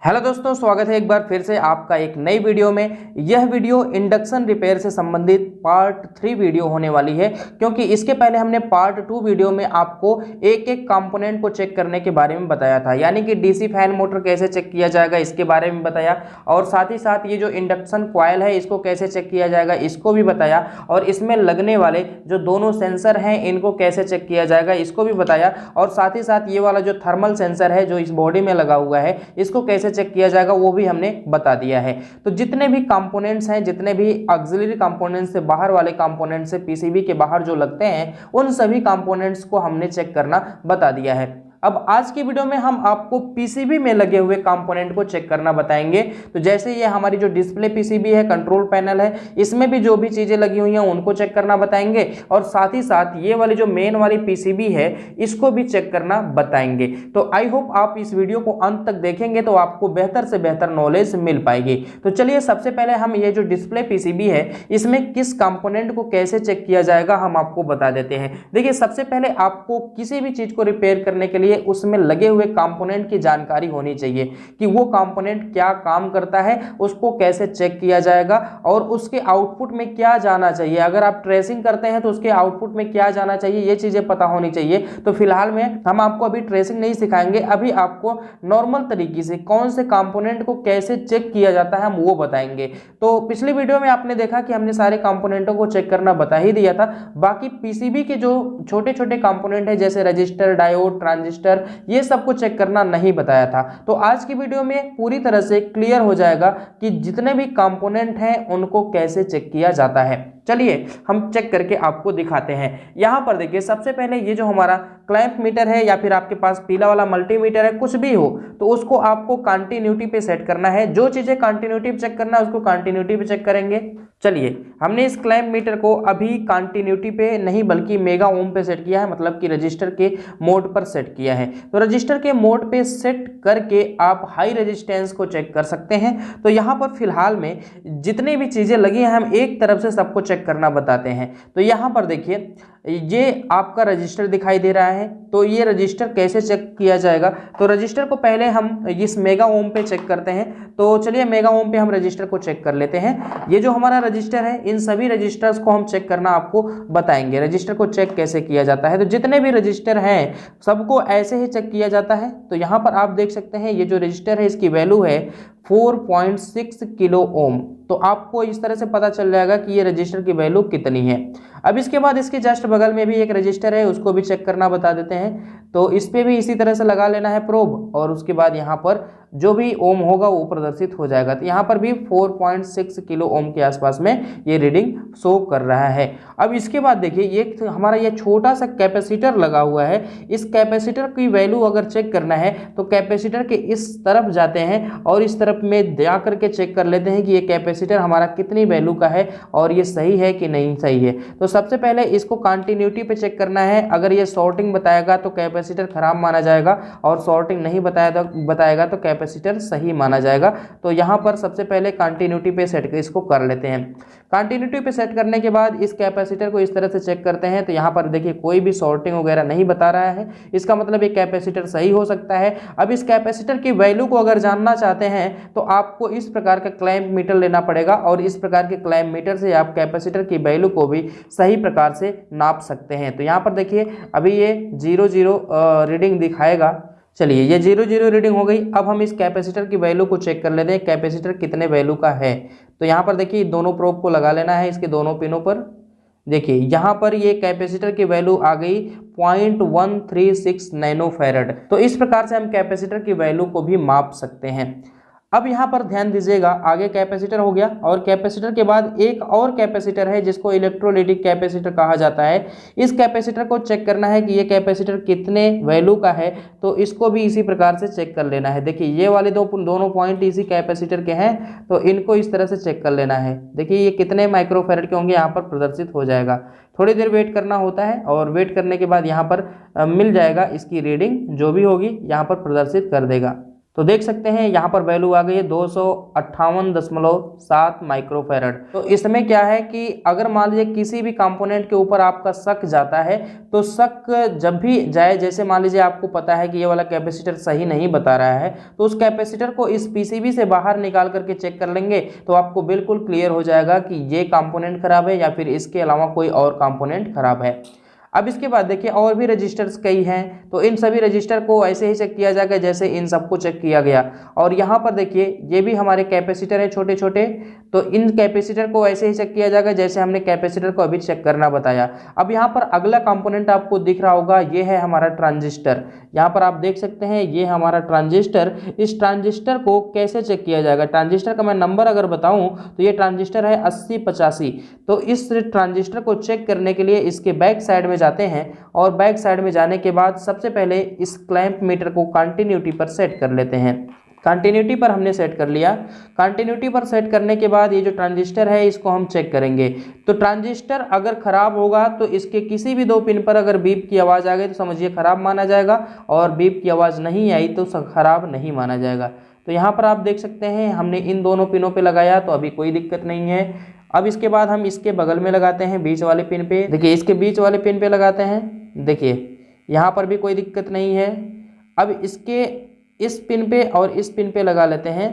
Hello दोस्तों, स्वागत है एक बार फिर से आपका एक नई वीडियो में। यह वीडियो इंडक्शन रिपेयर से संबंधित पार्ट 3 वीडियो होने वाली है, क्योंकि इसके पहले हमने पार्ट 2 वीडियो में आपको एक एक कंपोनेंट को चेक करने के बारे में बताया था, यानी कि डीसी फैन मोटर कैसे चेक किया जाएगा इसके बारे में बताया, और साथ ही साथ ये जो इंडक्शन कॉइल है इसको कैसे चेक किया जाएगा इसको भी बताया, और इसमें लगने वाले जो दोनों सेंसर हैं इनको कैसे चेक किया जाएगा इसको भी बताया, और साथ ही साथ ये वाला जो थर्मल सेंसर है जो इस बॉडी में लगा हुआ है इसको कैसे चेक किया जाएगा वो भी हमने बता दिया है। तो जितने भी कंपोनेंट्स हैं, जितने भी ऑक्सिलरी कंपोनेंट्स से बाहर वाले कंपोनेंट्स से पीसीबी के बाहर जो लगते हैं उन सभी कंपोनेंट्स को हमने चेक करना बता दिया है। अब आज की वीडियो में हम आपको पीसीबी में लगे हुए कंपोनेंट को चेक करना बताएंगे। तो जैसे ये हमारी जो डिस्प्ले पीसीबी है, कंट्रोल पैनल है, इसमें भी जो भी चीजें लगी हुई हैं उनको चेक करना बताएंगे, और साथ ही साथ ये वाली जो मेन वाली पीसीबी है इसको भी चेक करना बताएंगे। तो आई होप आप इस वीडियो को अंत तक देखेंगे तो आपको बेहतर से बेहतर नॉलेज मिल पाएगी। तो चलिए सबसे पहले हम ये जो डिस्प्ले पीसीबी है इसमें किस कंपोनेंट को कैसे चेक किया जाएगा हम आपको बता देते हैं। देखिए, सबसे पहले आपको किसी भी चीज को रिपेयर करने के लिए उसमें लगे हुए कंपोनेंट की जानकारी होनी चाहिए कि वो कंपोनेंट क्या काम करता है, उसको कैसे चेक किया जाएगा और उसके आउटपुट में क्या जाना चाहिए। अगर आप ट्रेसिंग करते हैं तो उसके आउटपुट में क्या जाना चाहिए ये चीजें पता होनी चाहिए। तो फिलहाल में हम आपको अभी ट्रेसिंग नहीं सिखाएंगे, अभी आपको नॉर्मल तरीके से कौन से कंपोनेंट को कैसे चेक किया जाता है हम वो बताएंगे। तो पिछली वीडियो में आपने देखा कि हमने सारे कंपोनेंटों को चेक करना बता ही दिया था। बाकी पीसीबी के जो छोटे छोटे कंपोनेंट है जैसे रजिस्टर, डायोड, ट्रांजिस्टर, ये सब को चेक करना नहीं बताया था। तो आज की वीडियो में पूरी तरह से क्लियर हो जाएगा कि जितने भी कंपोनेंट हैं उनको कैसे चेक किया जाता है। चलिए हम चेक करके आपको दिखाते हैं। यहां पर देखिए, सबसे पहले ये जो हमारा क्लैंप मीटर है या फिर आपके पास पीला वाला मल्टीमीटर है, कुछ भी हो तो उसको आपको कंटिन्यूटी पे सेट करना है। जो चीजें कंटिन्यूटी पे चेक करना है उसको कंटिन्यूटी पे चेक करेंगे। चलिए, हमने इस क्लैंप मीटर को अभी कंटिन्यूटी पे नहीं बल्कि मेगा ओम पे सेट किया है, मतलब कि रजिस्टर के मोड पर सेट किया है। तो रजिस्टर के मोड पे सेट करके आप हाई रेजिस्टेंस को चेक कर सकते हैं। तो यहाँ पर फिलहाल में जितनी भी चीजें लगी हैं हम एक तरफ से सबको चेक करना बताते हैं। तो यहाँ पर देखिए, ये आपका रजिस्टर दिखाई दे रहा है। तो ये रजिस्टर कैसे चेक किया जाएगा, तो रजिस्टर को पहले हम इस मेगा ओम पे चेक करते हैं। तो चलिए मेगा ओम पे हम रजिस्टर को चेक कर लेते हैं। ये जो हमारा रजिस्टर है, इन सभी रजिस्टर्स को हम चेक करना आपको बताएंगे। रजिस्टर को चेक कैसे किया जाता है, तो जितने भी रजिस्टर हैं सबको ऐसे ही चेक किया जाता है। तो यहाँ पर आप देख सकते हैं ये जो रजिस्टर है इसकी वैल्यू है 4.6 किलो ओम। तो आपको इस तरह से पता चल जाएगा कि ये रजिस्टर की वैल्यू कितनी है। अब इसके बाद इसके जस्ट बगल में भी एक रजिस्टर है, उसको भी चेक करना बता देते हैं। तो इस पे भी इसी तरह से लगा लेना है प्रोब, और उसके बाद यहाँ पर जो भी ओम होगा वो प्रदर्शित हो जाएगा। तो यहाँ पर भी 4.6 किलो ओम के आसपास में ये रीडिंग शो कर रहा है। अब इसके बाद देखिए, ये हमारा ये छोटा सा कैपेसिटर लगा हुआ है। इस कैपेसिटर की वैल्यू अगर चेक करना है तो कैपेसिटर के इस तरफ जाते हैं और इस तरफ में जा करके चेक कर लेते हैं कि ये कैपेसिटर हमारा कितनी वैल्यू का है और ये सही है कि नहीं सही है। तो सबसे पहले इसको कंटिन्यूटी पे चेक करना है। अगर ये शॉर्टिंग बताएगा तो कैपेसिटर खराब माना जाएगा, और शॉर्टिंग नहीं बताएगा तो कैपेसिटर सही माना जाएगा। तो यहाँ पर सबसे पहले कंटिन्यूटी पे सेट इसको कर लेते हैं। कंटिन्यूटी पे सेट करने के बाद इस कैपेसिटर को इस तरह से चेक करते हैं। तो यहाँ पर देखिए कोई भी शॉर्टिंग वगैरह नहीं बता रहा है, इसका मतलब ये कैपेसिटर सही हो सकता है। अब इस कैपेसिटर की वैल्यू को अगर जानना चाहते हैं तो आपको इस प्रकार का क्लैंप मीटर लेना पड़ेगा, और इस प्रकार के क्लैंप मीटर से आप कैपेसिटर की वैल्यू को भी सही प्रकार से नाप सकते हैं। तो यहाँ पर देखिए अभी ये 0 रीडिंग दिखाएगा। चलिए, ये 0 रीडिंग हो गई। अब हम इस कैपेसिटर की वैल्यू को चेक कर लेते हैं, कैपेसिटर कितने वैल्यू का है। तो यहाँ पर देखिए दोनों प्रोब को लगा लेना है इसके दोनों पिनों पर। देखिए यहाँ पर ये कैपेसिटर की वैल्यू आ गई 0.136 नैनो फैरड। तो इस प्रकार से हम कैपेसिटर की वैल्यू को भी माप सकते हैं। अब यहाँ पर ध्यान दीजिएगा, आगे कैपेसिटर हो गया, और कैपेसिटर के बाद एक और कैपेसिटर है जिसको इलेक्ट्रोलाइटिक कैपेसिटर कहा जाता है। इस कैपेसिटर को चेक करना है कि ये कैपेसिटर कितने वैल्यू का है। तो इसको भी इसी प्रकार से चेक कर लेना है। देखिए ये वाले दोनों पॉइंट इसी कैपेसिटर के हैं, तो इनको इस तरह से चेक कर लेना है। देखिए ये कितने माइक्रोफैरड के होंगे यहाँ पर प्रदर्शित हो जाएगा। थोड़ी देर वेट करना होता है, और वेट करने के बाद यहाँ पर मिल जाएगा इसकी रीडिंग, जो भी होगी यहाँ पर प्रदर्शित कर देगा। तो देख सकते हैं यहाँ पर वैल्यू आ गई है 258.7 माइक्रोफैरड। तो इसमें क्या है कि अगर मान लीजिए किसी भी कंपोनेंट के ऊपर आपका शक जाता है, तो शक जब भी जाए, जैसे मान लीजिए आपको पता है कि ये वाला कैपेसिटर सही नहीं बता रहा है, तो उस कैपेसिटर को इस पीसीबी से बाहर निकाल करके चेक कर लेंगे तो आपको बिल्कुल क्लियर हो जाएगा कि ये कंपोनेंट खराब है या फिर इसके अलावा कोई और कंपोनेंट खराब है। अब इसके बाद देखिए और भी रजिस्टर्स कई हैं, तो इन सभी रजिस्टर को ऐसे ही चेक किया जाएगा जैसे इन सबको चेक किया गया। और यहाँ पर देखिए ये भी हमारे कैपेसिटर हैं छोटे छोटे, तो इन कैपेसिटर को ऐसे ही चेक किया जाएगा जैसे हमने कैपेसिटर को अभी चेक करना बताया। अब यहाँ पर अगला कंपोनेंट आपको दिख रहा होगा, ये है हमारा ट्रांजिस्टर। यहाँ पर आप देख सकते हैं ये हमारा ट्रांजिस्टर। इस ट्रांजिस्टर को कैसे चेक किया जाएगा, ट्रांजिस्टर का मैं नंबर अगर बताऊं तो ये ट्रांजिस्टर है 8085। तो इस ट्रांजिस्टर को चेक करने के लिए इसके बैक साइड में जाते हैं और बैक साइड में जाने के बाद सबसे पहले इस क्लैंप मीटर को कंटिन्यूटी पर सेट कर लेते हैं। कंटिन्यूटी पर हमने सेट कर लिया। कंटिन्यूटी पर सेट करने के बाद ये जो ट्रांजिस्टर है इसको हम चेक करेंगे। तो ट्रांजिस्टर अगर खराब होगा तो इसके किसी भी दो पिन पर अगर बीप की आवाज़ आ गई तो समझिए खराब माना जाएगा, और बीप की आवाज़ नहीं आई तो खराब नहीं माना जाएगा। तो यहाँ पर आप देख सकते हैं हमने इन दोनों पिनों पे लगाया तो अभी कोई दिक्कत नहीं है। अब इसके बाद हम इसके बगल में लगाते हैं बीच वाले पिन पे, देखिए इसके बीच वाले पिन पे लगाते हैं, देखिए यहाँ पर भी कोई दिक्कत नहीं है। अब इसके इस पिन पे और इस पिन पे लगा लेते हैं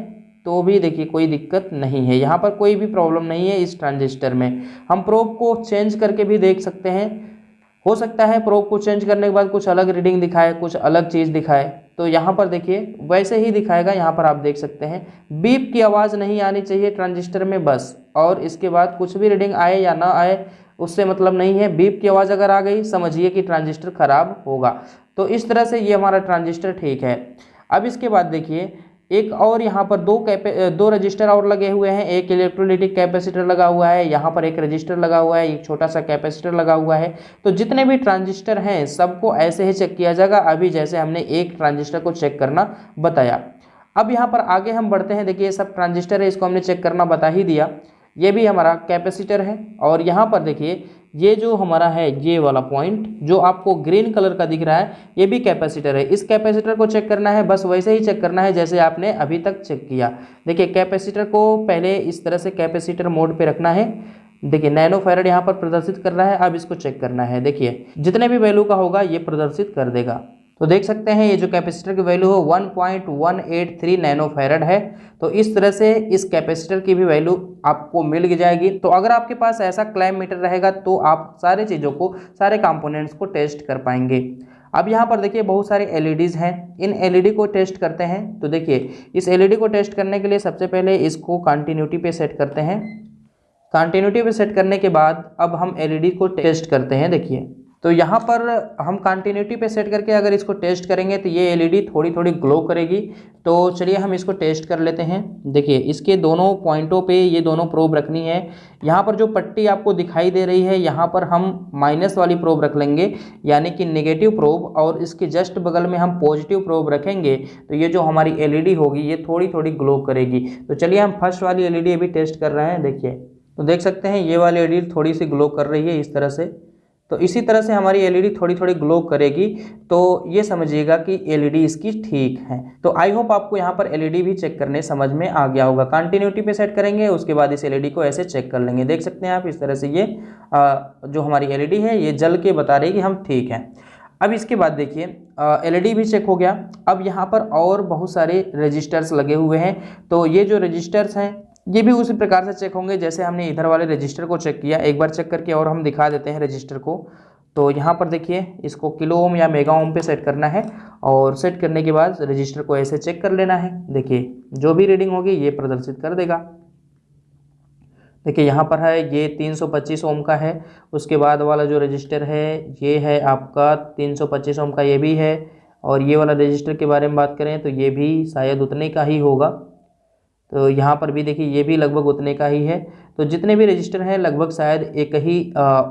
तो भी देखिए कोई दिक्कत नहीं है, यहाँ पर कोई भी प्रॉब्लम नहीं है इस ट्रांजिस्टर में। हम प्रोब को चेंज करके भी देख सकते हैं, हो सकता है प्रोब को चेंज करने के बाद कुछ अलग रीडिंग दिखाए, कुछ अलग चीज़ दिखाए। तो यहाँ पर देखिए वैसे ही दिखाएगा, यहाँ पर आप देख सकते हैं बीप की आवाज़ नहीं आनी चाहिए ट्रांजिस्टर में बस, और इसके बाद कुछ भी रीडिंग आए या ना आए उससे मतलब नहीं है। बीप की आवाज़ अगर आ गई समझिए कि ट्रांजिस्टर खराब होगा। तो इस तरह से ये हमारा ट्रांजिस्टर ठीक है। अब इसके बाद देखिए एक और यहाँ पर दो रजिस्टर और लगे हुए हैं, एक इलेक्ट्रोलाइटिक कैपेसिटर लगा हुआ है, यहाँ पर एक रजिस्टर लगा हुआ है, एक छोटा सा कैपेसिटर लगा हुआ है। तो जितने भी ट्रांजिस्टर हैं सबको ऐसे ही चेक किया जाएगा, अभी जैसे हमने एक ट्रांजिस्टर को चेक करना बताया। अब यहाँ पर आगे हम बढ़ते हैं, देखिए ये सब ट्रांजिस्टर है, इसको हमने चेक करना बता ही दिया। ये भी हमारा कैपेसिटर है, और यहाँ पर देखिए ये जो हमारा है ये वाला पॉइंट जो आपको ग्रीन कलर का दिख रहा है ये भी कैपेसिटर है। इस कैपेसिटर को चेक करना है, बस वैसे ही चेक करना है जैसे आपने अभी तक चेक किया। देखिए कैपेसिटर को पहले इस तरह से कैपेसिटर मोड पे रखना है, देखिए नैनो फैरड यहाँ पर प्रदर्शित कर रहा है। अब इसको चेक करना है, देखिए जितने भी वैल्यू का होगा ये प्रदर्शित कर देगा। तो देख सकते हैं ये जो कैपेसिटर की वैल्यू है 1.183 नैनो फैरड है। तो इस तरह से इस कैपेसिटर की भी वैल्यू आपको मिल जाएगी। तो अगर आपके पास ऐसा क्लैंप मीटर रहेगा तो आप सारे चीज़ों को, सारे कंपोनेंट्स को टेस्ट कर पाएंगे। अब यहाँ पर देखिए बहुत सारे एलईडीज़ हैं, इन एलईडी को टेस्ट करते हैं। तो देखिए इस एलईडी को टेस्ट करने के लिए सबसे पहले इसको कंटिन्यूटी पे सेट करते हैं। कंटिन्यूटी पे सेट करने के बाद अब हम एलईडी को टेस्ट करते हैं। देखिए तो यहाँ पर हम कंटिन्यूटी पे सेट करके अगर इसको टेस्ट करेंगे तो ये एलईडी थोड़ी थोड़ी ग्लो करेगी। तो चलिए हम इसको टेस्ट कर लेते हैं। देखिए इसके दोनों पॉइंटों पे ये दोनों प्रोब रखनी है। यहाँ पर जो पट्टी आपको दिखाई दे रही है यहाँ पर हम माइनस वाली प्रोब रख लेंगे, यानी कि नेगेटिव प्रोब, और इसके जस्ट बगल में हम पॉजिटिव प्रोब रखेंगे। तो ये जो हमारी एलईडी होगी ये थोड़ी थोड़ी ग्लो करेगी। तो चलिए हम फर्स्ट वाली एलईडी अभी टेस्ट कर रहे हैं। देखिए तो देख सकते हैं ये वाली एलईडी थोड़ी सी ग्लो कर रही है इस तरह से। तो इसी तरह से हमारी एलईडी थोड़ी थोड़ी ग्लो करेगी, तो ये समझिएगा कि एलईडी इसकी ठीक है। तो आई होप आपको यहाँ पर एलईडी भी चेक करने समझ में आ गया होगा। कंटिन्यूटी पे सेट करेंगे, उसके बाद इस एलईडी को ऐसे चेक कर लेंगे। देख सकते हैं आप इस तरह से ये जो हमारी एलईडी है ये जल के बता रही है कि हम ठीक हैं। अब इसके बाद देखिए एलईडी भी चेक हो गया। अब यहाँ पर और बहुत सारे रजिस्टर्स लगे हुए हैं। तो ये जो रजिस्टर्स हैं ये भी उसी प्रकार से चेक होंगे जैसे हमने इधर वाले रजिस्टर को चेक किया। एक बार चेक करके और हम दिखा देते हैं रजिस्टर को। तो यहाँ पर देखिए इसको किलो ओम या मेगा ओम पे सेट करना है, और सेट करने के बाद रजिस्टर को ऐसे चेक कर लेना है। देखिए जो भी रीडिंग होगी ये प्रदर्शित कर देगा। देखिए यहाँ पर है ये 325 ओम का है। उसके बाद वाला जो रजिस्टर है ये है आपका 325 ओम का, ये भी है। और ये वाला रजिस्टर के बारे में बात करें तो ये भी शायद उतने का ही होगा। तो यहाँ पर भी देखिए ये भी लगभग उतने का ही है। तो जितने भी रजिस्टर हैं लगभग शायद एक ही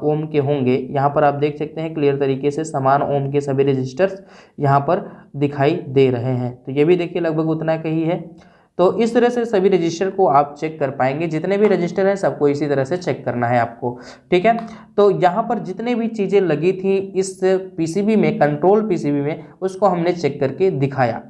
ओम के होंगे। यहाँ पर आप देख सकते हैं क्लियर तरीके से समान ओम के सभी रजिस्टर्स यहाँ पर दिखाई दे रहे हैं। तो ये भी देखिए लगभग उतना का ही है। तो इस तरह से सभी रजिस्टर को आप चेक कर पाएंगे। जितने भी रजिस्टर हैं सबको इसी तरह से चेक करना है आपको, ठीक है। तो यहाँ पर जितने भी चीज़ें लगी थी इस पीसीबी में, कंट्रोल पीसीबी में, उसको हमने चेक करके दिखाया।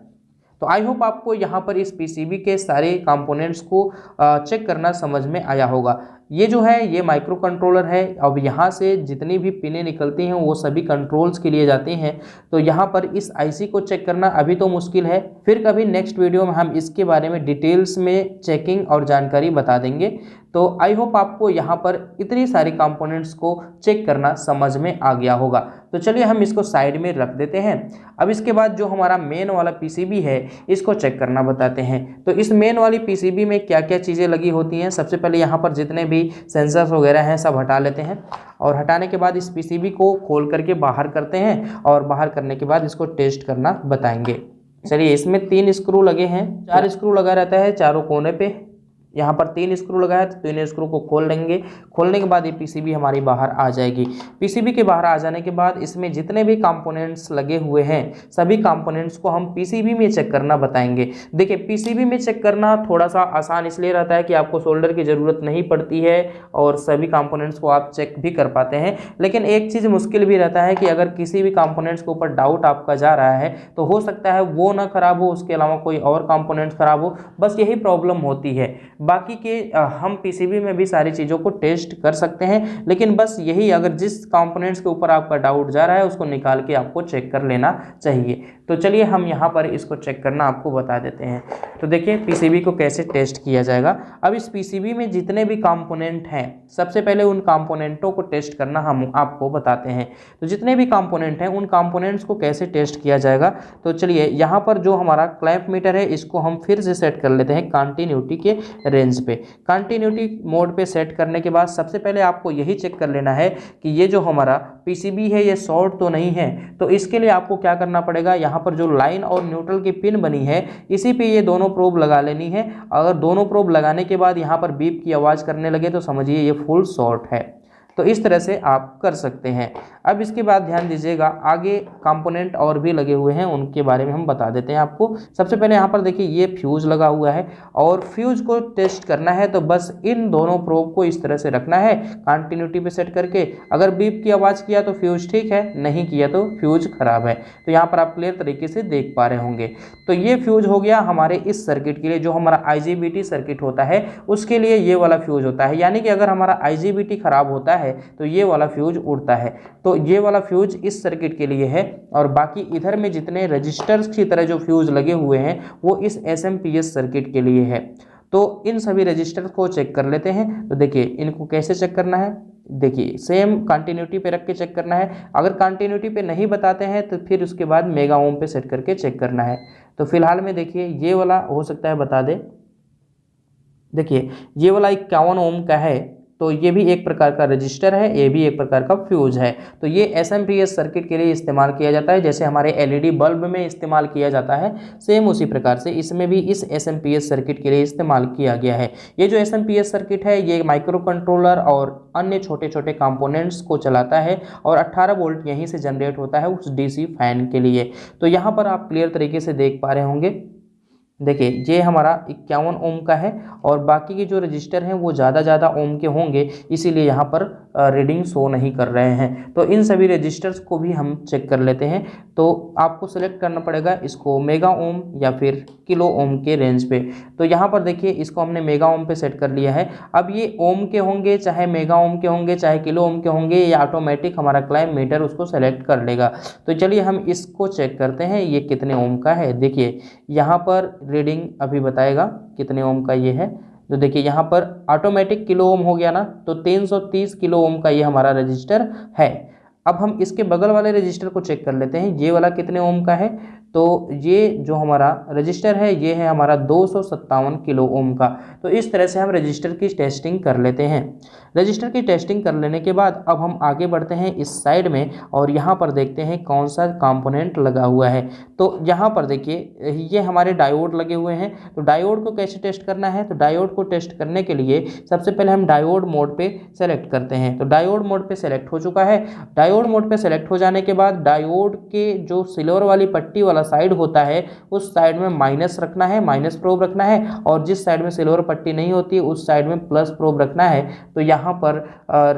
तो आई होप आपको यहाँ पर इस पीसीबी के सारे कंपोनेंट्स को चेक करना समझ में आया होगा। ये जो है ये माइक्रो कंट्रोलर है। अब यहाँ से जितनी भी पिनें निकलती हैं वो सभी कंट्रोल्स के लिए जाती हैं। तो यहाँ पर इस आईसी को चेक करना अभी तो मुश्किल है, फिर कभी नेक्स्ट वीडियो में हम इसके बारे में डिटेल्स में चेकिंग और जानकारी बता देंगे। तो आई होप आपको यहाँ पर इतनी सारी कंपोनेंट्स को चेक करना समझ में आ गया होगा। तो चलिए हम इसको साइड में रख देते हैं। अब इसके बाद जो हमारा मेन वाला पीसीबी है इसको चेक करना बताते हैं। तो इस मेन वाली पीसीबी में क्या क्या चीज़ें लगी होती हैं, सबसे पहले यहाँ पर जितने भी सेंसर्स वगैरह हैं सब हटा लेते हैं और हटाने के बाद इस पीसीबी को खोल करके बाहर करते हैं और बाहर करने के बाद इसको टेस्ट करना बताएंगे। चलिए, इसमें 3 स्क्रू लगे हैं, 4 स्क्रू लगा रहता है चारों कोने पे। यहाँ पर 3 स्क्रू लगा है तो 3 स्क्रू को खोल लेंगे। खोलने के बाद ये पीसीबी हमारी बाहर आ जाएगी। पीसीबी के बाहर आ जाने के बाद इसमें जितने भी कंपोनेंट्स लगे हुए हैं सभी कंपोनेंट्स को हम पीसीबी में चेक करना बताएंगे। देखिए, पीसीबी में चेक करना थोड़ा सा आसान इसलिए रहता है कि आपको सोल्डर की ज़रूरत नहीं पड़ती है और सभी कंपोनेंट्स को आप चेक भी कर पाते हैं। लेकिन एक चीज़ मुश्किल भी रहता है कि अगर किसी भी कंपोनेंट्स के ऊपर डाउट आपका जा रहा है तो हो सकता है वो ना खराब हो, उसके अलावा कोई और कंपोनेंट्स खराब हो, बस यही प्रॉब्लम होती है। बाकी के हम पीसीबी में भी सारी चीज़ों को टेस्ट कर सकते हैं, लेकिन बस यही अगर जिस कंपोनेंट्स के ऊपर आपका डाउट जा रहा है उसको निकाल के आपको चेक कर लेना चाहिए। तो चलिए हम यहाँ पर इसको चेक करना आपको बता देते हैं। तो देखिए पीसीबी को कैसे टेस्ट किया जाएगा। अब इस पीसीबी में जितने भी कंपोनेंट हैं सबसे पहले उन कंपोनेंटों को टेस्ट करना हम आपको बताते हैं। तो जितने भी कंपोनेंट हैं उन कंपोनेंट्स को कैसे टेस्ट किया जाएगा, तो चलिए यहाँ पर जो हमारा क्लैंप मीटर है इसको हम फिर से सेट कर लेते हैं कंटिन्यूटी के रेंज पे। कंटिन्यूटी मोड पे सेट करने के बाद सबसे पहले आपको यही चेक कर लेना है कि ये जो हमारा पीसीबी है ये शॉर्ट तो नहीं है। तो इसके लिए आपको क्या करना पड़ेगा, यहाँ पर जो लाइन और न्यूट्रल की पिन बनी है इसी पे ये दोनों प्रोब लगा लेनी है। अगर दोनों प्रोब लगाने के बाद यहाँ पर बीप की आवाज़ करने लगे तो समझिए ये फुल शॉर्ट है। तो इस तरह से आप कर सकते हैं। अब इसके बाद ध्यान दीजिएगा, आगे कंपोनेंट और भी लगे हुए हैं उनके बारे में हम बता देते हैं आपको। सबसे पहले यहाँ पर देखिए ये फ्यूज़ लगा हुआ है और फ्यूज़ को टेस्ट करना है तो बस इन दोनों प्रोब को इस तरह से रखना है कंटिन्यूटी पे सेट करके। अगर बीप की आवाज़ किया तो फ्यूज़ ठीक है, नहीं किया तो फ्यूज़ खराब है। तो यहाँ पर आप क्लियर तरीके से देख पा रहे होंगे। तो ये फ्यूज़ हो गया हमारे इस सर्किट के लिए। जो हमारा IGBT सर्किट होता है उसके लिए ये वाला फ्यूज़ होता है, यानी कि अगर हमारा IGBT खराब होता है तो ये वाला फ्यूज उड़ता है। तो ये वाला फ्यूज इस सर्किट के लिए है और बाकी इधर में जितने रजिस्टर्स की तरह जो फ्यूज लगे हुए हैं वो इस SMPS सर्किट के लिए है। तो इन सभी रजिस्टर को चेक कर लेते हैं। तो देखिए इनको कैसे चेक करना है, देखिए सेम कंटिन्यूटी पे रख के चेक करना है। अगर कंटिन्यूटी पे नहीं बताते हैं तो फिर उसके बाद मेगा ओम पे सेट करके चेक करना है। तो फिलहाल में देखिए ये वाला हो सकता है बता दे, देखिए ये वाला 51 ओम का है। तो ये भी एक प्रकार का रजिस्टर है, ये भी एक प्रकार का फ्यूज है। तो ये SMPS सर्किट के लिए इस्तेमाल किया जाता है, जैसे हमारे LED बल्ब में इस्तेमाल किया जाता है सेम उसी प्रकार से इसमें भी इस SMPS सर्किट के लिए इस्तेमाल किया गया है। ये जो SMPS सर्किट है ये माइक्रो कंट्रोलर और अन्य छोटे छोटे कंपोनेंट्स को चलाता है और 18 वोल्ट यहीं से जनरेट होता है उस DC फैन के लिए। तो यहाँ पर आप क्लियर तरीके से देख पा रहे होंगे, देखिए ये हमारा 51 ओम का है और बाकी के जो रजिस्टर हैं वो ज़्यादा ओम के होंगे, इसीलिए यहाँ पर रीडिंग शो नहीं कर रहे हैं। तो इन सभी रजिस्टर्स को भी हम चेक कर लेते हैं। तो आपको सेलेक्ट करना पड़ेगा इसको मेगा ओम या फिर किलो ओम के रेंज पे। तो यहाँ पर देखिए इसको हमने मेगा ओम पे सेट कर लिया है। अब ये ओम के होंगे चाहे मेगा ओम के होंगे चाहे किलो ओम के होंगे, ये ऑटोमेटिक हमारा क्लैंप मीटर उसको सेलेक्ट कर लेगा। तो चलिए हम इसको चेक करते हैं ये कितने ओम का है। देखिए यहाँ पर रीडिंग अभी बताएगा कितने ओम का ये है। तो देखिए यहाँ पर ऑटोमेटिक किलो ओम हो गया ना, तो 330 किलो ओम का ये हमारा रजिस्टर है। अब हम इसके बगल वाले रजिस्टर को चेक कर लेते हैं, ये वाला कितने ओम का है। तो ये जो हमारा रजिस्टर है ये है हमारा 257 किलो ओम का। तो इस तरह से हम रजिस्टर की टेस्टिंग कर लेते हैं। रजिस्टर की टेस्टिंग कर लेने के बाद अब हम आगे बढ़ते हैं इस साइड में और यहाँ पर देखते हैं कौन सा कंपोनेंट लगा हुआ है। तो यहाँ पर देखिए ये हमारे डायोड लगे हुए हैं। तो डायोड को कैसे टेस्ट करना है, तो डायोड को टेस्ट करने के लिए सबसे पहले हम डायोड मोड पे सेलेक्ट करते हैं। तो डायोड मोड पे सेलेक्ट हो चुका है। डायोड मोड पे सेलेक्ट हो जाने के बाद डायोड के जो सिल्वर वाली पट्टी वाला वाला साइड होता है उस साइड में माइनस रखना है, माइनस प्रोब रखना है, और जिस साइड में सिल्वर पट्टी नहीं होती है उस साइड में प्लस प्रोब रखना है। तो यहाँ पर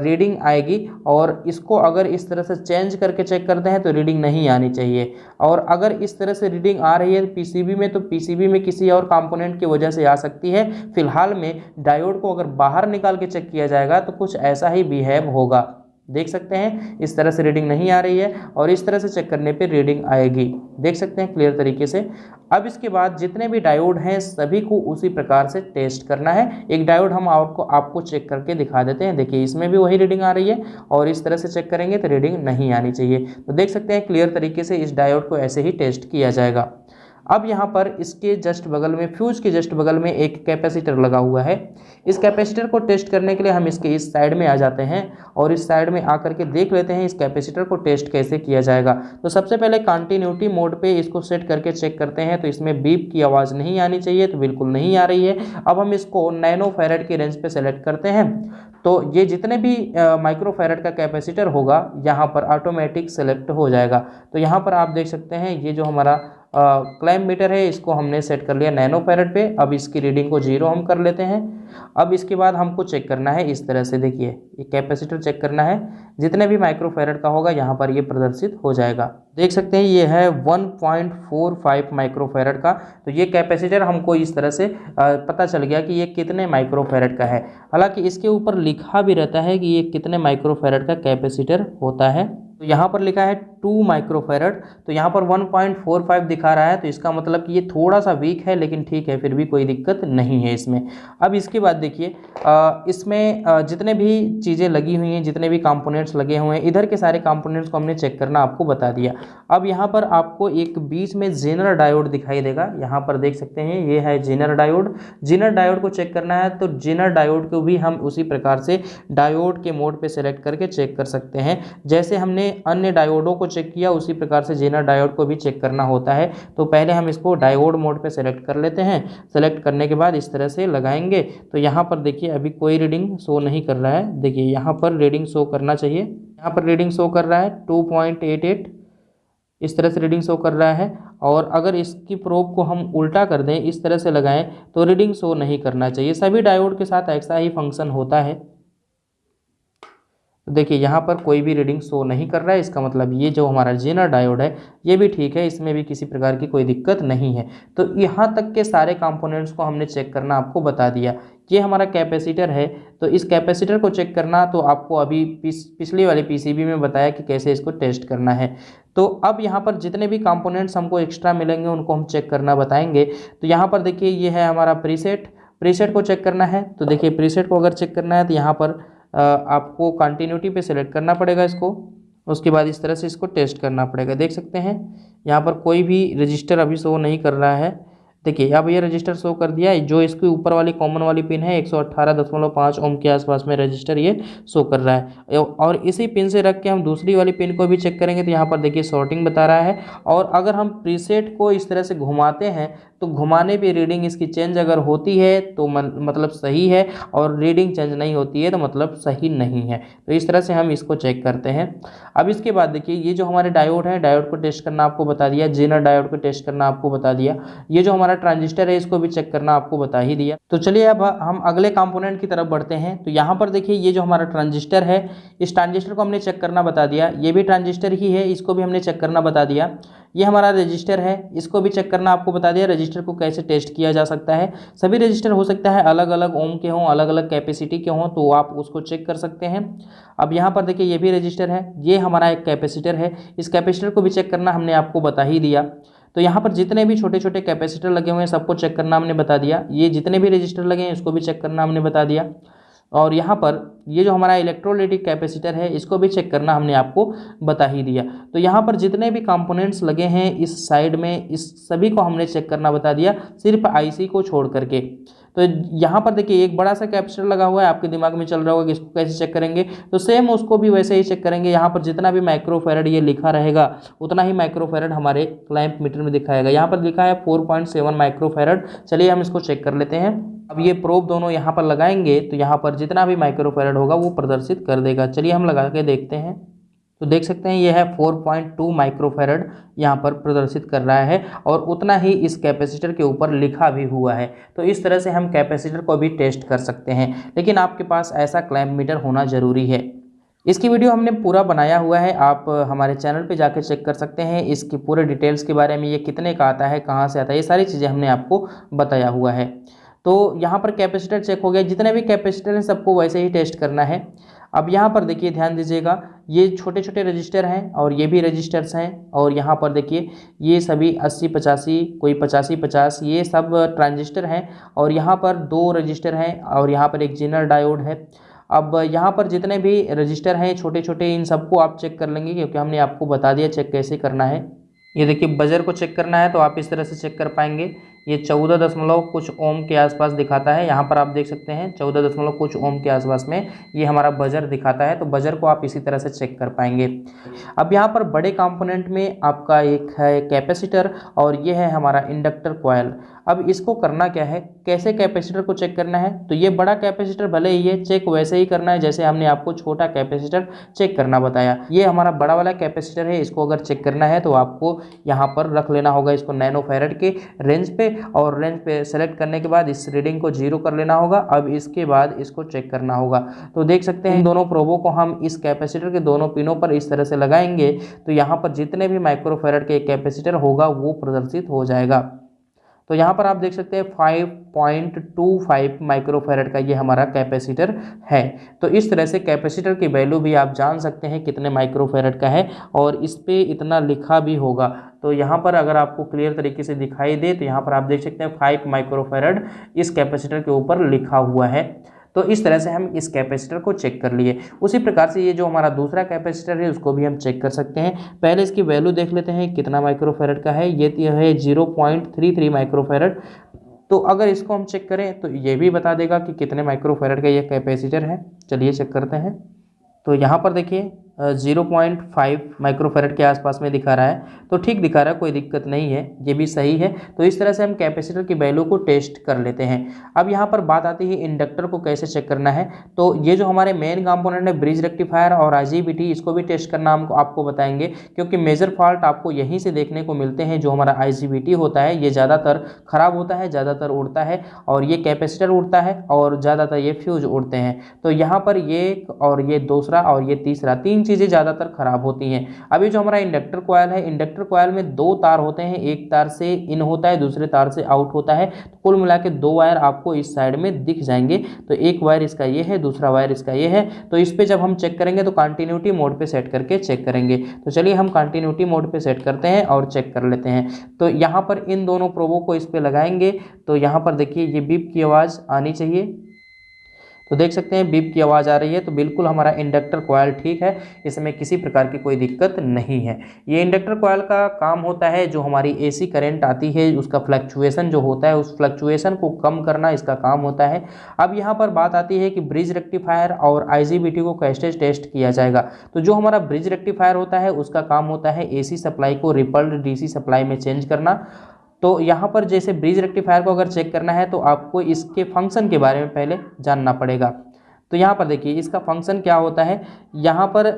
रीडिंग आएगी, और इसको अगर इस तरह से चेंज करके चेक करते हैं तो रीडिंग नहीं आनी चाहिए। और अगर इस तरह से रीडिंग आ रही है पीसीबी में, तो पीसीबी में किसी और कंपोनेंट की वजह से आ सकती है। फिलहाल में डायोड को अगर बाहर निकाल के चेक किया जाएगा तो कुछ ऐसा ही बिहेव होगा। देख सकते हैं इस तरह से रीडिंग नहीं आ रही है, और इस तरह से चेक करने पे रीडिंग आएगी। देख सकते हैं क्लियर तरीके से। अब इसके बाद जितने भी डायोड हैं सभी को उसी प्रकार से टेस्ट करना है। एक डायोड हम आपको चेक करके दिखा देते हैं। देखिए इसमें भी वही रीडिंग आ रही है, और इस तरह से चेक करेंगे तो रीडिंग नहीं आनी चाहिए। तो देख सकते हैं क्लियर तरीके से इस डायोड को ऐसे ही टेस्ट किया जाएगा। अब यहाँ पर इसके जस्ट बगल में, फ्यूज के जस्ट बगल में एक कैपेसिटर लगा हुआ है। इस कैपेसिटर को टेस्ट करने के लिए हम इसके इस साइड में आ जाते हैं, और इस साइड में आकर के देख लेते हैं इस कैपेसिटर को टेस्ट कैसे किया जाएगा। तो सबसे पहले कंटिन्यूटी मोड पे इसको सेट करके चेक करते हैं। तो इसमें बीप की आवाज़ नहीं आनी चाहिए, तो बिल्कुल नहीं आ रही है। अब हम इसको नैनो फैराड की रेंज पे सेलेक्ट करते हैं। तो ये जितने भी माइक्रो फैराड का कैपेसिटर होगा यहाँ पर ऑटोमेटिक सेलेक्ट हो जाएगा। तो यहाँ पर आप देख सकते हैं ये जो हमारा क्लैंप मीटर है इसको हमने सेट कर लिया नैनो फैराड पे। अब इसकी रीडिंग को 0 हम कर लेते हैं। अब इसके बाद हमको चेक करना है इस तरह से, देखिए ये कैपेसिटर चेक करना है, जितने भी माइक्रो फैराड का होगा यहाँ पर ये प्रदर्शित हो जाएगा। देख सकते हैं ये है 1.45 माइक्रो फैराड का। तो ये कैपेसिटर हमको इस तरह से पता चल गया कि ये कितने माइक्रो फैराड का है। हालांकि इसके ऊपर लिखा भी रहता है कि ये कितने माइक्रो फैराड का कैपेसिटर होता है। तो यहाँ पर लिखा है 2 माइक्रो फैराड, तो यहाँ पर 1.45 दिखा रहा है। तो इसका मतलब कि ये थोड़ा सा वीक है, लेकिन ठीक है फिर भी कोई दिक्कत नहीं है इसमें। अब इसके बाद देखिए इसमें जितने भी चीज़ें लगी हुई हैं, जितने भी कंपोनेंट्स लगे हुए हैं, इधर के सारे कंपोनेंट्स को हमने चेक करना आपको बता दिया। अब यहाँ पर आपको एक बीच में जेनर डायोड दिखाई देगा। यहाँ पर देख सकते हैं ये है जेनर डायोड। जेनर डायोड को चेक करना है तो जेनर डायोड को भी हम उसी प्रकार से डायोड के मोड पे सेलेक्ट करके चेक कर सकते हैं। जैसे हमने अन्य डायोडों को चेक किया उसी प्रकार से जेनर डायोड को भी चेक करना होता है। तो पहले हम इसको डायोड मोड पे सेलेक्ट कर लेते हैं। सेलेक्ट करने के बाद इस तरह से लगाएंगे। तो यहाँ पर देखिए अभी कोई रीडिंग शो नहीं कर रहा है। देखिए यहाँ पर रीडिंग शो करना चाहिए। यहाँ पर रीडिंग शो कर रहा है 2.88, इस तरह से रीडिंग शो कर रहा है। और अगर इसकी प्रोब को हम उल्टा कर दें, इस तरह से लगाएं, तो रीडिंग शो नहीं करना चाहिए। सभी डायोड के साथ ऐसा ही फंक्शन होता है। तो देखिए यहाँ पर कोई भी रीडिंग शो नहीं कर रहा है। इसका मतलब ये जो हमारा जेनर डायोड है ये भी ठीक है, इसमें भी किसी प्रकार की कोई दिक्कत नहीं है। तो यहाँ तक के सारे कंपोनेंट्स को हमने चेक करना आपको बता दिया। ये हमारा कैपेसिटर है, तो इस कैपेसिटर को चेक करना तो आपको अभी पिछली वाली पीसीबी में बताया कि कैसे इसको टेस्ट करना है। तो अब यहाँ पर जितने भी कंपोनेंट्स हमको एक्स्ट्रा मिलेंगे उनको हम चेक करना बताएंगे। तो यहाँ पर देखिए ये है हमारा प्रीसेट को चेक करना है। तो देखिए प्रीसेट को अगर चेक करना है तो यहाँ पर आपको कंटिन्यूटी पे सेलेक्ट करना पड़ेगा इसको। उसके बाद इस तरह से इसको टेस्ट करना पड़ेगा। देख सकते हैं यहाँ पर कोई भी रजिस्टर अभी शो नहीं कर रहा है। देखिए अब ये रजिस्टर शो कर दिया है। जो इसके ऊपर वाली कॉमन वाली पिन है 118.5 ओम के आसपास में रजिस्टर ये शो कर रहा है। और इसी पिन से रख के हम दूसरी वाली पिन को भी चेक करेंगे तो यहाँ पर देखिए शॉर्टिंग बता रहा है। और अगर हम प्रीसेट को इस तरह से घुमाते हैं तो घुमाने पे रीडिंग इसकी चेंज अगर होती है तो मतलब सही है, और रीडिंग चेंज नहीं होती है तो मतलब सही नहीं है। तो इस तरह से हम इसको चेक करते हैं। अब इसके बाद देखिए ये जो हमारे डायोड है, डायोड को टेस्ट करना आपको बता दिया। जेनर डायोड को टेस्ट करना आपको बता दिया। ये जो हमारा ट्रांजिस्टर है इसको भी चेक करना आपको बता ही दिया। तो चलिए अब हम अगले कंपोनेंट की तरफ बढ़ते हैं। तो यहाँ पर देखिए ये जो हमारा ट्रांजिस्टर है, इस ट्रांजिस्टर को हमने चेक करना बता दिया। ये भी ट्रांजिस्टर ही है, इसको भी हमने चेक करना बता दिया। ये हमारा रजिस्टर है, इसको भी चेक करना आपको बता दिया। रजिस्टर को कैसे टेस्ट किया जा सकता है, सभी रजिस्टर हो सकता है अलग अलग ओम के हों, अलग अलग कैपेसिटी के हों, तो आप उसको चेक कर सकते हैं। अब यहाँ पर देखिए ये भी रजिस्टर है, ये हमारा एक कैपेसिटर है। इस कैपेसिटर को भी चेक करना हमने आपको बता ही दिया। तो यहाँ पर जितने भी छोटे छोटे कैपेसिटर लगे हुए हैं सबको चेक करना हमने बता दिया। ये जितने भी रजिस्टर लगे हैं इसको भी चेक करना हमने बता दिया। और यहाँ पर ये जो हमारा इलेक्ट्रोलाइटिक कैपेसिटर है इसको भी चेक करना हमने आपको बता ही दिया। तो यहाँ पर जितने भी कंपोनेंट्स लगे हैं इस साइड में, इस सभी को हमने चेक करना बता दिया, सिर्फ आईसी को छोड़ करके। तो यहाँ पर देखिए एक बड़ा सा कैपेसिटर लगा हुआ है, आपके दिमाग में चल रहा होगा कि इसको कैसे चेक करेंगे। तो सेम उसको भी वैसे ही चेक करेंगे। यहाँ पर जितना भी माइक्रो फैराड ये लिखा रहेगा उतना ही माइक्रो फैराड हमारे क्लैंप मीटर में दिखाएगा। यहाँ पर लिखा है 4.7 माइक्रो फैराड। चलिए हम इसको चेक कर लेते हैं। अब ये प्रोब दोनों यहाँ पर लगाएंगे तो यहाँ पर जितना भी माइक्रो फैराड होगा वो प्रदर्शित कर देगा। चलिए हम लगा के देखते हैं। तो देख सकते हैं ये है 4.2 माइक्रोफैरड यहाँ पर प्रदर्शित कर रहा है और उतना ही इस कैपेसिटर के ऊपर लिखा भी हुआ है। तो इस तरह से हम कैपेसिटर को भी टेस्ट कर सकते हैं, लेकिन आपके पास ऐसा क्लैंप मीटर होना ज़रूरी है। इसकी वीडियो हमने पूरा बनाया हुआ है, आप हमारे चैनल पे जाकर चेक कर सकते हैं। इसकी पूरे डिटेल्स के बारे में, ये कितने का आता है, कहाँ से आता है, ये सारी चीज़ें हमने आपको बताया हुआ है। तो यहाँ पर कैपेसिटर चेक हो गया, जितने भी कैपेसिटर हैं सबको वैसे ही टेस्ट करना है। अब यहाँ पर देखिए, ध्यान दीजिएगा, ये छोटे छोटे रजिस्टर हैं और ये भी रजिस्टर्स हैं, और यहाँ पर देखिए ये सभी 80-85, कोई 85-50, ये सब ट्रांजिस्टर हैं, और यहाँ पर 2 रजिस्टर हैं और यहाँ पर एक जेनर डायोड है। अब यहाँ पर जितने भी रजिस्टर हैं छोटे छोटे, इन सबको आप चेक कर लेंगे, क्योंकि हमने आपको बता दिया चेक कैसे करना है। ये देखिए, बजर को चेक करना है तो आप इस तरह से चेक कर पाएंगे। ये 14 दशमलव कुछ ओम के आसपास दिखाता है, यहाँ पर आप देख सकते हैं 14 दशमलव कुछ ओम के आसपास में ये हमारा बजर दिखाता है। तो बजर को आप इसी तरह से चेक कर पाएंगे। अब यहाँ पर बड़े कंपोनेंट में आपका एक है कैपेसिटर और ये है हमारा इंडक्टर कॉइल। अब इसको करना क्या है, कैसे कैपेसिटर को चेक करना है, तो ये बड़ा कैपेसिटर भले ही ये चेक वैसे ही करना है जैसे हमने आपको छोटा कैपेसिटर चेक करना बताया। ये हमारा बड़ा वाला कैपेसिटर है, इसको अगर चेक करना है तो आपको यहाँ पर रख लेना होगा इसको नैनो फैरड के रेंज पे, और रेंज पे सेलेक्ट करने के बाद इस रीडिंग को 0 कर लेना होगा। अब इसके बाद इसको चेक करना होगा। तो देख सकते हैं इन दोनों प्रोबों को हम इस कैपेसिटर के दोनों पिनों पर इस तरह से लगाएंगे तो यहाँ पर जितने भी माइक्रोफैरड के कैपेसिटर होगा वो प्रदर्शित हो जाएगा। तो यहाँ पर आप देख सकते हैं 5.25 माइक्रोफैरड का ये हमारा कैपेसिटर है। तो इस तरह से कैपेसिटर की वैल्यू भी आप जान सकते हैं कितने माइक्रोफैरड का है, और इस पे इतना लिखा भी होगा। तो यहाँ पर अगर आपको क्लियर तरीके से दिखाई दे तो यहाँ पर आप देख सकते हैं 5 माइक्रोफैरड इस कैपेसिटर के ऊपर लिखा हुआ है। तो इस तरह से हम इस कैपेसिटर को चेक कर लिए। उसी प्रकार से ये जो हमारा दूसरा कैपेसिटर है उसको भी हम चेक कर सकते हैं। पहले इसकी वैल्यू देख लेते हैं कितना माइक्रोफैरड का है। ये है 0.33 माइक्रोफैरड। तो अगर इसको हम चेक करें तो ये भी बता देगा कि कितने माइक्रोफैरड का ये कैपेसिटर है। चलिए चेक करते हैं। तो यहाँ पर देखिए 0.5 माइक्रोफैरड के आसपास में दिखा रहा है, तो ठीक दिखा रहा है, कोई दिक्कत नहीं है, ये भी सही है। तो इस तरह से हम कैपेसिटर की वैल्यू को टेस्ट कर लेते हैं। अब यहाँ पर बात आती है इंडक्टर को कैसे चेक करना है। तो ये जो हमारे मेन कंपोनेंट है ब्रिज रेक्टिफायर और IGBT, इसको भी टेस्ट करना हम आपको बताएंगे, क्योंकि मेजर फॉल्ट आपको यहीं से देखने को मिलते हैं। जो हमारा IGBT होता है ये ज़्यादातर ख़राब होता है, ज़्यादातर उड़ता है, और ये कैपेसिटर उड़ता है, और ज़्यादातर ये फ्यूज उड़ते हैं। तो यहाँ पर ये और ये दूसरा और ये तीसरा, 3 चीज़ें ज़्यादातर खराब होती हैं। अभी जो हमारा इंडक्टर कॉइल है, इंडक्टर कॉइल में 2 तार होते हैं, एक तार से इन होता है, दूसरे तार से आउट होता है। तो कुल मिला के 2 वायर आपको इस साइड में दिख जाएंगे। तो एक वायर इसका ये है, दूसरा वायर इसका ये है। तो इस पे जब हम चेक करेंगे तो कंटिन्यूटी मोड पे सेट करके चेक करेंगे। तो चलिए हम कंटिन्यूटी मोड पे सेट करते हैं और चेक कर लेते हैं। तो यहाँ पर इन दोनों प्रोबों को इस पे लगाएंगे तो यहाँ पर देखिए ये बीप की आवाज़ आनी चाहिए। तो देख सकते हैं बीप की आवाज़ आ रही है। तो बिल्कुल हमारा इंडक्टर कॉइल ठीक है, इसमें किसी प्रकार की कोई दिक्कत नहीं है। ये इंडक्टर कॉइल का काम होता है, जो हमारी AC करंट आती है उसका फ्लक्चुएशन जो होता है, उस फ्लक्चुएशन को कम करना इसका काम होता है। अब यहाँ पर बात आती है कि ब्रिज रेक्टिफायर और IGBT को कैसे टेस्ट किया जाएगा। तो जो हमारा ब्रिज रेक्टिफायर होता है उसका काम होता है AC सप्लाई को रिपल्ड DC सप्लाई में चेंज करना। तो यहाँ पर जैसे ब्रिज रेक्टिफायर को अगर चेक करना है तो आपको इसके फंक्शन के बारे में पहले जानना पड़ेगा। तो यहाँ पर देखिए इसका फंक्शन क्या होता है। यहाँ पर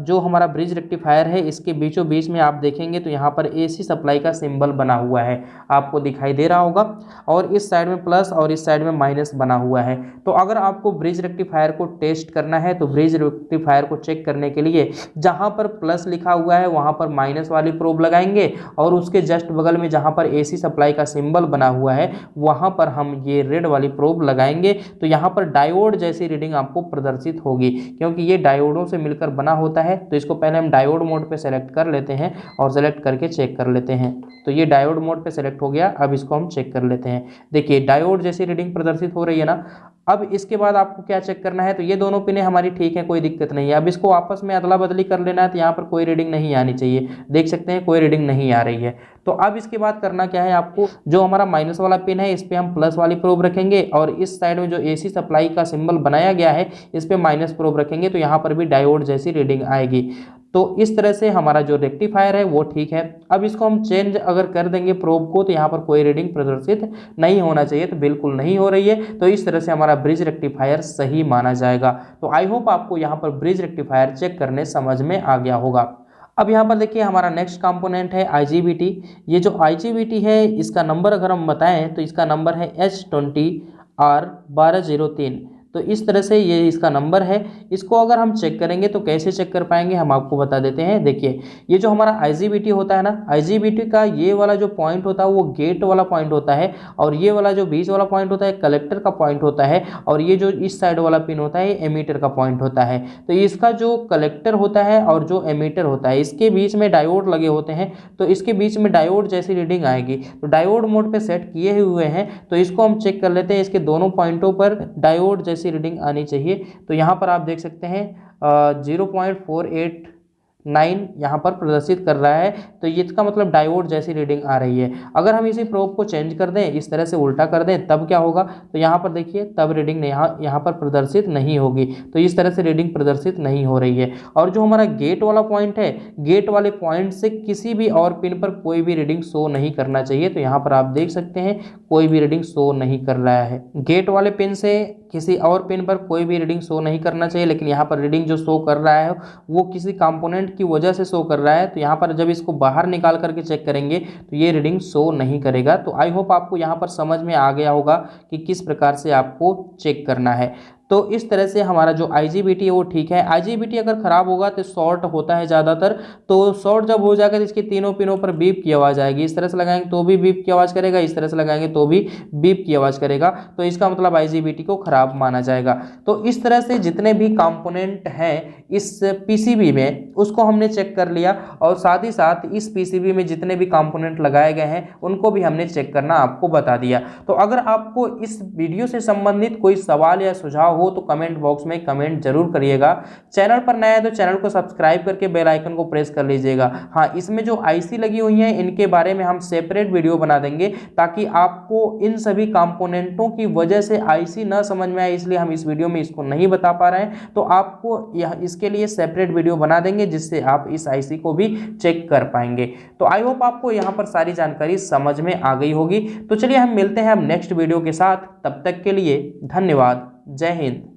जो हमारा ब्रिज रेक्टिफायर है इसके बीचों बीच में आप देखेंगे तो यहाँ पर AC सप्लाई का सिंबल बना हुआ है, आपको दिखाई दे रहा होगा, और इस साइड में प्लस और इस साइड में माइनस बना हुआ है। तो अगर आपको ब्रिज रेक्टिफायर को टेस्ट करना है तो ब्रिज रेक्टिफायर को चेक करने के लिए जहाँ पर प्लस लिखा हुआ है वहाँ पर माइनस वाली प्रोब लगाएंगे, और उसके जस्ट बगल में जहाँ पर AC सप्लाई का सिंबल बना हुआ है वहाँ पर हम ये रेड वाली प्रोब लगाएंगे। तो यहाँ पर डायोड जैसी रीडिंग आपको प्रदर्शित होगी, क्योंकि ये डायोडों से मिलकर बना होता है। तो इसको पहले हम डायोड मोड पे सेलेक्ट कर लेते हैं और सेलेक्ट करके चेक कर लेते हैं। तो ये डायोड मोड पे सेलेक्ट हो गया। अब इसको हम चेक कर लेते हैं। देखिए डायोड जैसी रीडिंग प्रदर्शित हो रही है ना। अब इसके बाद आपको क्या चेक करना है, तो ये दोनों पिनें हमारी ठीक है, कोई दिक्कत नहीं है। अब इसको आपस में अदला बदली कर लेना है, तो यहाँ पर कोई रीडिंग नहीं आनी चाहिए। देख सकते हैं कोई रीडिंग नहीं आ रही है। तो अब इसके बाद करना क्या है, आपको जो हमारा माइनस वाला पिन है इस पर हम प्लस वाली प्रोब रखेंगे, और इस साइड में जो AC सप्लाई का सिंबल बनाया गया है इस पर माइनस प्रोब रखेंगे। तो यहाँ पर भी डायोड जैसी रीडिंग आएगी। तो इस तरह से हमारा जो रेक्टिफायर है वो ठीक है। अब इसको हम चेंज अगर कर देंगे प्रोब को, तो यहाँ पर कोई रीडिंग प्रदर्शित नहीं होना चाहिए, तो बिल्कुल नहीं हो रही है। तो इस तरह से हमारा ब्रिज रेक्टिफायर सही माना जाएगा। तो आई होप आपको यहाँ पर ब्रिज रेक्टिफायर चेक करने समझ में आ गया होगा। अब यहाँ पर देखिए हमारा नेक्स्ट कंपोनेंट है IGBT। ये जो IGBT है इसका नंबर अगर हम बताएं तो इसका नंबर है H20R1203। तो इस तरह से ये इसका नंबर है। इसको अगर हम चेक करेंगे तो कैसे चेक कर पाएंगे, हम आपको बता देते हैं। देखिए ये जो हमारा IGBT होता है ना, IGBT का ये वाला जो पॉइंट होता है वो गेट वाला पॉइंट होता है, और ये वाला जो बीच वाला पॉइंट होता है कलेक्टर का पॉइंट होता है, और ये जो इस साइड वाला पिन होता है ये एमीटर का पॉइंट होता है। तो इसका जो कलेक्टर होता है और जो एमीटर होता है इसके बीच में डायोड लगे होते हैं, तो इसके बीच में डायोड जैसी रीडिंग आएगी। तो डायोड मोड पे सेट किए हुए हैं, तो इसको हम चेक कर लेते हैं। इसके दोनों पॉइंटों पर डायोड जैसी रीडिंग आनी चाहिए। तो यहाँ पर आप देख सकते हैं 0.489 यहाँ पर प्रदर्शित कर रहा है, तो ये इसका मतलब डायोड जैसी रीडिंग आ रही है। अगर हम इसी प्रोब को चेंज कर दें, इस तरह से उल्टा कर दें, तब क्या होगा, तो यहाँ पर देखिए तब रीडिंग यहाँ पर प्रदर्शित नहीं होगी। तो इस तरह से रीडिंग प्रदर्शित नहीं हो रही है। और जो हमारा गेट वाला पॉइंट है, गेट वाले पॉइंट से किसी भी और पिन पर कोई भी रीडिंग शो नहीं करना चाहिए। तो यहाँ पर आप देख सकते हैं कोई भी रीडिंग शो नहीं कर रहा है। गेट वाले पिन से किसी और पिन पर कोई भी रीडिंग शो नहीं करना चाहिए, लेकिन यहाँ पर रीडिंग जो शो कर रहा है वो किसी कंपोनेंट की वजह से शो कर रहा है। तो यहाँ पर जब इसको बाहर निकाल करके चेक करेंगे तो ये रीडिंग शो नहीं करेगा। तो आई होप आपको यहाँ पर समझ में आ गया होगा कि किस प्रकार से आपको चेक करना है। तो इस तरह से हमारा जो IGBT है वो ठीक है। IGBT अगर ख़राब होगा तो शॉर्ट होता है ज़्यादातर, तो शॉर्ट जब हो जाएगा तो इसकी तीनों पिनों पर बीप की आवाज़ आएगी। इस तरह से लगाएंगे तो भी बीप की आवाज़ करेगा, इस तरह से लगाएंगे तो भी बीप की आवाज़ करेगा। तो इसका मतलब IGBT को ख़राब माना जाएगा। तो इस तरह से जितने भी कंपोनेंट हैं इस PCB में उसको हमने चेक कर लिया, और साथ ही साथ इस PCB में जितने भी कंपोनेंट लगाए गए हैं उनको भी हमने चेक करना आपको बता दिया। तो अगर आपको इस वीडियो से संबंधित कोई सवाल या सुझाव हो तो कमेंट बॉक्स में कमेंट जरूर करिएगा। चैनल पर नया है तो चैनल को सब्सक्राइब करके बेल आइकन को प्रेस कर लीजिएगा। हाँ, इसमें जो IC लगी हुई हैं इनके बारे में हम सेपरेट वीडियो बना देंगे, ताकि आपको इन सभी कंपोनेंटों की वजह से IC ना समझ में आए, इसलिए हम इस वीडियो में इसको नहीं बता पा रहे हैं। तो आपको इसके लिए सेपरेट वीडियो बना देंगे जिससे आप इस IC को भी चेक कर पाएंगे। तो आई होप आपको यहाँ पर सारी जानकारी समझ में आ गई होगी। तो चलिए हम मिलते हैं अब नेक्स्ट वीडियो के साथ, तब तक के लिए धन्यवाद। जय हिंद।